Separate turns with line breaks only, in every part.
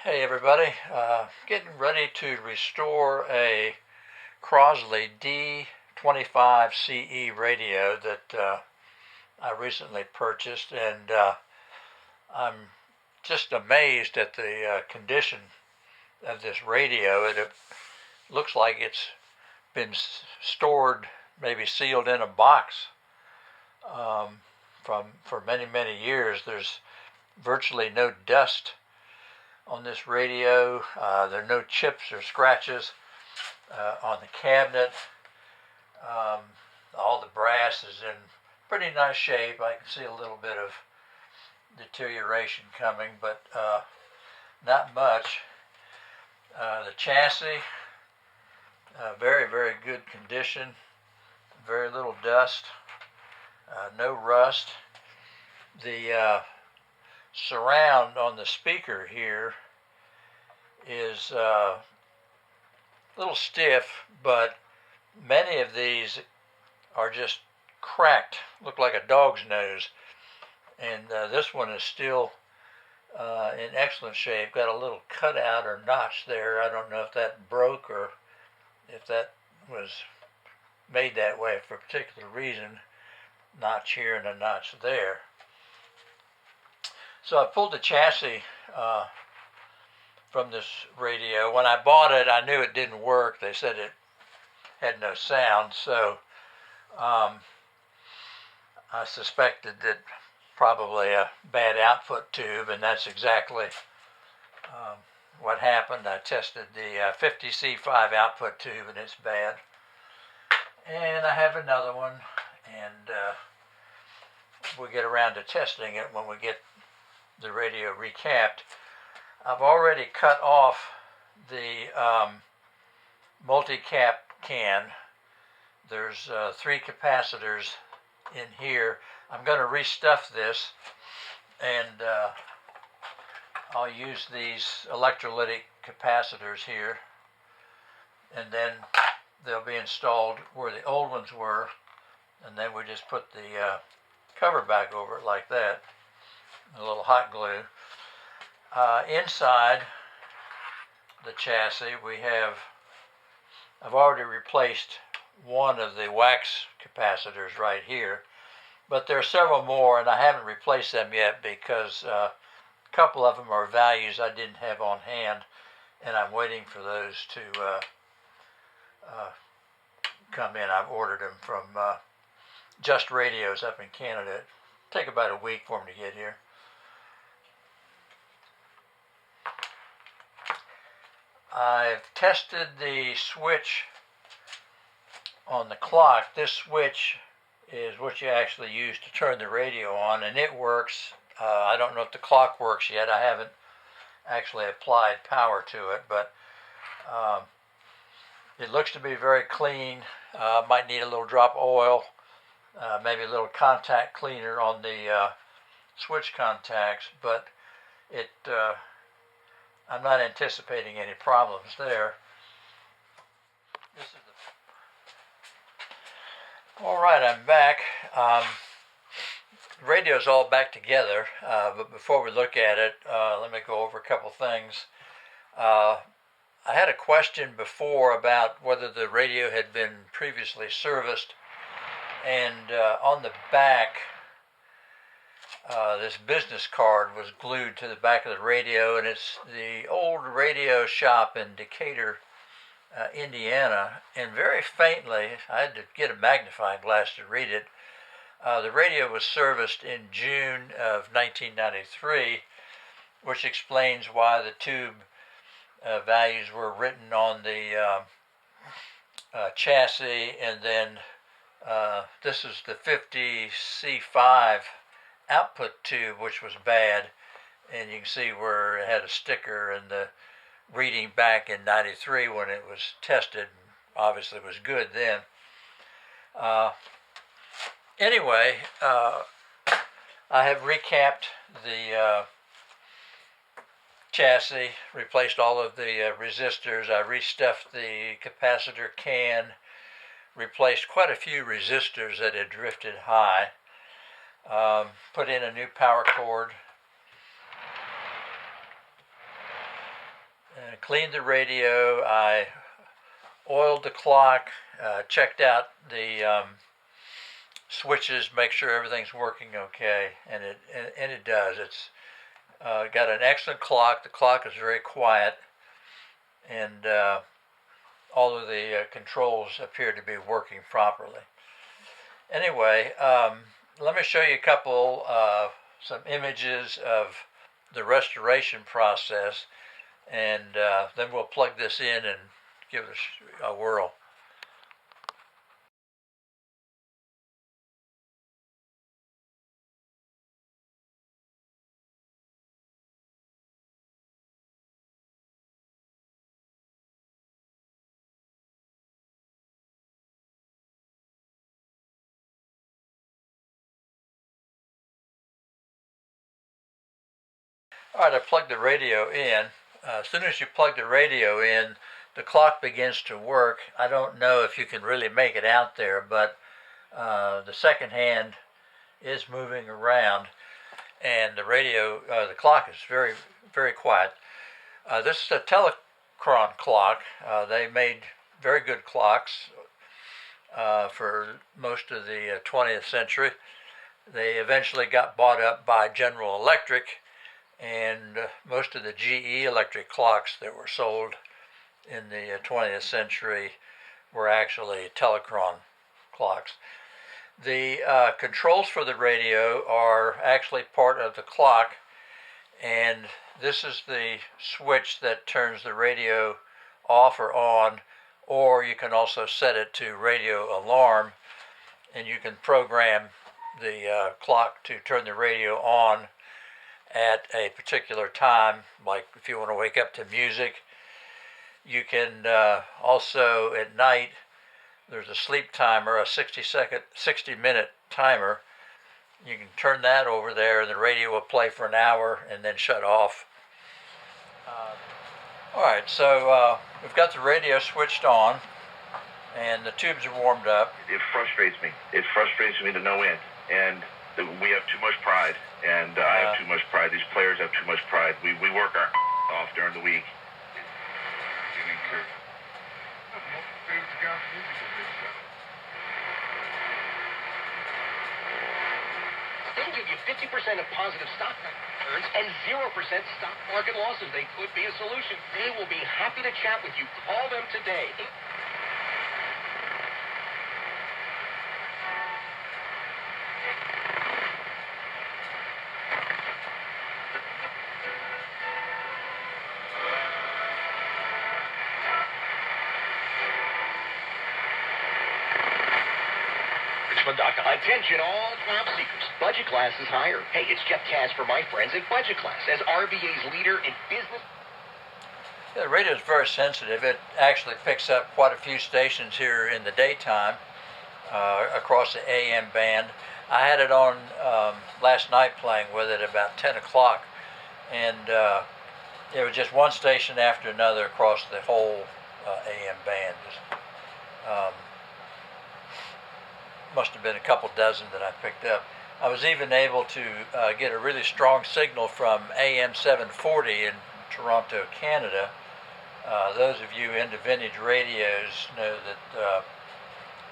Hey everybody, getting ready to restore a Crosley D-25 CE radio that I recently purchased, and I'm just amazed at the condition of this radio. It looks like it's been stored, maybe sealed in a box for many years. There's virtually no dust on this radio. There are no chips or scratches on the cabinet. All the brass is in pretty nice shape. I can see a little bit of deterioration coming, but not much. The chassis, very good condition. Very little dust. No rust. The surround on the speaker here is a little stiff, but many of these are just cracked, look like a dog's nose, and this one is still in excellent shape. Got a little cutout or notch there. I don't know if that broke or if that was made that way for a particular reason. Notch here and a notch there. So I pulled the chassis from this radio. When I bought it, I knew it didn't work. They said it had no sound, so I suspected that probably a bad output tube, and that's exactly what happened. I tested the 50C5 output tube, and it's bad. And I have another one, and we'll get around to testing it when we get the radio recapped. I've already cut off the multi-cap can. There's 3 capacitors in here. I'm going to restuff this, and I'll use these electrolytic capacitors here, and then they'll be installed where the old ones were, and then we just put the cover back over it like that, a little hot glue. Inside the chassis I've already replaced one of the wax capacitors right here, but there are several more, and I haven't replaced them yet because a couple of them are values I didn't have on hand, and I'm waiting for those to come in. I've ordered them from Just Radios up in Canada. It'll take about a week for them to get here. I've tested the switch on the clock. This switch is what you actually use to turn the radio on, and it works. I don't know if the clock works yet. I haven't actually applied power to it, but it looks to be very clean. Might need a little drop of oil, maybe a little contact cleaner on the switch contacts, but I'm not anticipating any problems there. All right, I'm back. The radio's all back together, but before we look at it, let me go over a couple things. I had a question before about whether the radio had been previously serviced, and on the back, this business card was glued to the back of the radio, and it's the old radio shop in Decatur, Indiana, and very faintly, I had to get a magnifying glass to read it. The radio was serviced in June of 1993, which explains why the tube values were written on the chassis, and then this is the 50C5 output tube, which was bad, and you can see where it had a sticker, and the reading back in 93 when it was tested obviously was good then. Anyway, I have recapped the chassis, replaced all of the resistors. I restuffed the capacitor can, replaced quite a few resistors that had drifted high, put in a new power cord, cleaned the radio. I oiled the clock, checked out the switches, make sure everything's working okay, and it does. It's got an excellent clock. The clock is very quiet, and all of the controls appear to be working properly. Anyway, let me show you a couple, some images of the restoration process, and then we'll plug this in and give it a whirl. All right, I plugged the radio in. As soon as you plug the radio in, the clock begins to work. I don't know if you can really make it out there, but the second hand is moving around, and the clock is very, very quiet. This is a Telecron clock. They made very good clocks for most of the 20th century. They eventually got bought up by General Electric, and most of the GE electric clocks that were sold in the 20th century were actually Telecron clocks. The controls for the radio are actually part of the clock, and this is the switch that turns the radio off or on, or you can also set it to radio alarm, and you can program the clock to turn the radio on at a particular time, like if you want to wake up to music. You can also at night, there's a sleep timer, a 60-minute timer. You can turn that over there and the radio will play for an hour and then shut off. Alright, so we've got the radio switched on and the tubes are warmed up.
It frustrates me. It frustrates me to no end. And we have too much pride. And I have too much pride. These players have too much pride. We work our off during the week.
They'll give you 50% of positive stock returns and 0% stock market losses. They could be a solution. They will be happy to chat with you. Call them today. Attention all top seekers. Budget class is higher. Hey, it's Jeff Cass for my friends at Budget Class as RVA's leader in business.
Yeah, the radio is very sensitive. It actually picks up quite a few stations here in the daytime across the AM band. I had it on last night playing with it about 10 o'clock, and it was just one station after another across the whole AM band. Must have been a couple dozen that I picked up. I was even able to get a really strong signal from AM 740 in Toronto, Canada. Those of you into vintage radios know that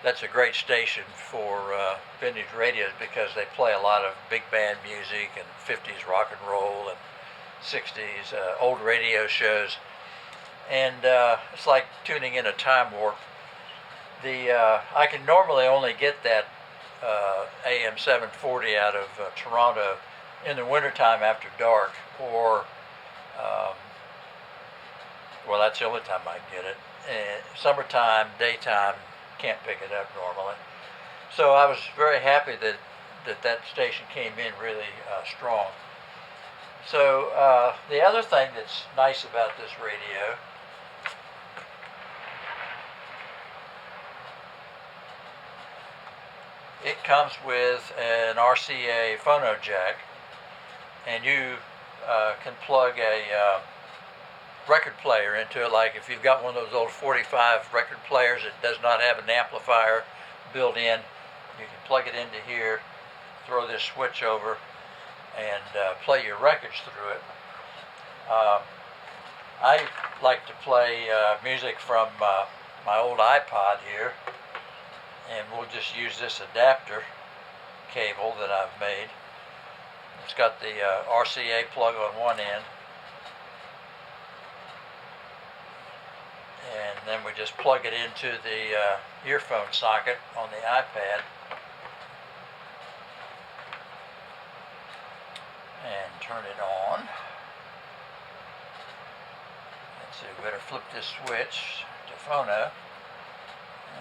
that's a great station for vintage radios because they play a lot of big band music and 50s rock and roll and 60s old radio shows. And it's like tuning in a time warp. I can normally only get that AM 740 out of Toronto in the wintertime after dark, or well, that's the only time I can get it. Summertime, daytime, can't pick it up normally. So I was very happy that station came in really strong. So the other thing that's nice about this radio, it comes with an RCA phono jack, and you can plug a record player into it. Like if you've got one of those old 45 record players that does not have an amplifier built in, you can plug it into here, throw this switch over, and play your records through it. I like to play music from my old iPod here, and we'll just use this adapter cable that I've made. It's got the RCA plug on one end, and then we just plug it into the earphone socket on the iPad and turn it on. Let's see, we better flip this switch to phono,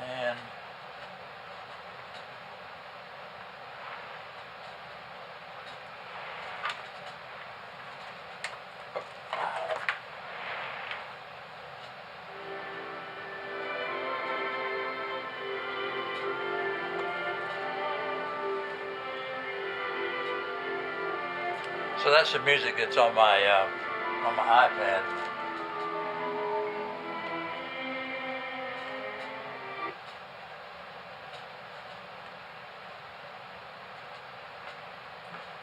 and so that's the music that's on my iPad.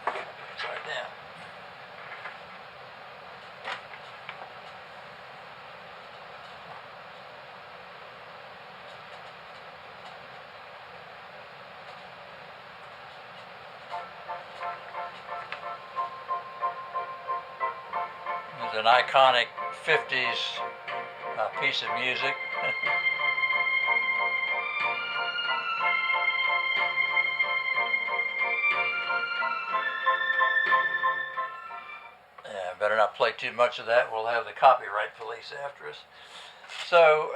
Upside down. There's an iconic 50s piece of music. Yeah, better not play too much of that. We'll have the copyright police after us. So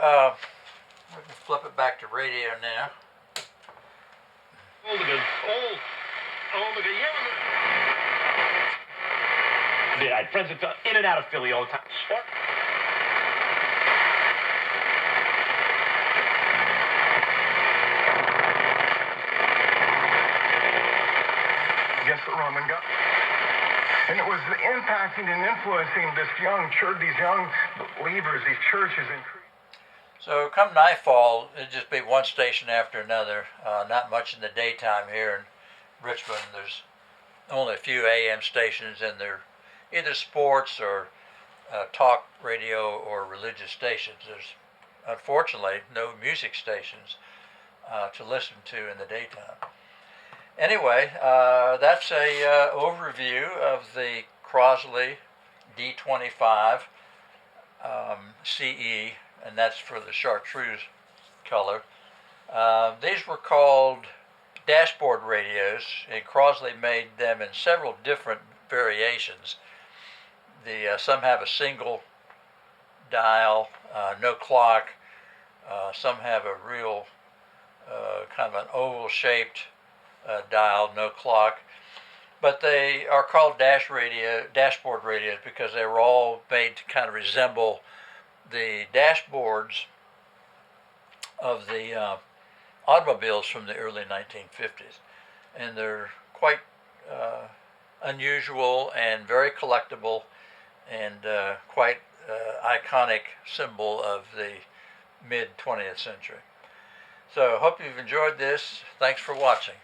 we can flip it back to radio now.
Oh, look at yeah. I had friends that in and out of Philly all the time.
Guess what Roman got? And it was impacting and influencing this young church, these young believers, these churches.
So come nightfall, it'd just be one station after another. Not much in the daytime here in Richmond. There's only a few AM stations, and they're either sports or talk radio or religious stations. There's unfortunately no music stations to listen to in the daytime. Anyway, that's a overview of the Crosley D-25 CE, and that's for the chartreuse color. These were called dashboard radios, and Crosley made them in several different variations. Some have a single dial, no clock. Some have a real kind of an oval-shaped dial, no clock. But they are called dashboard radios because they were all made to kind of resemble the dashboards of the automobiles from the early 1950s. And they're quite unusual and very collectible, and quite iconic symbol of the mid-20th century. So hope you've enjoyed this. Thanks for watching.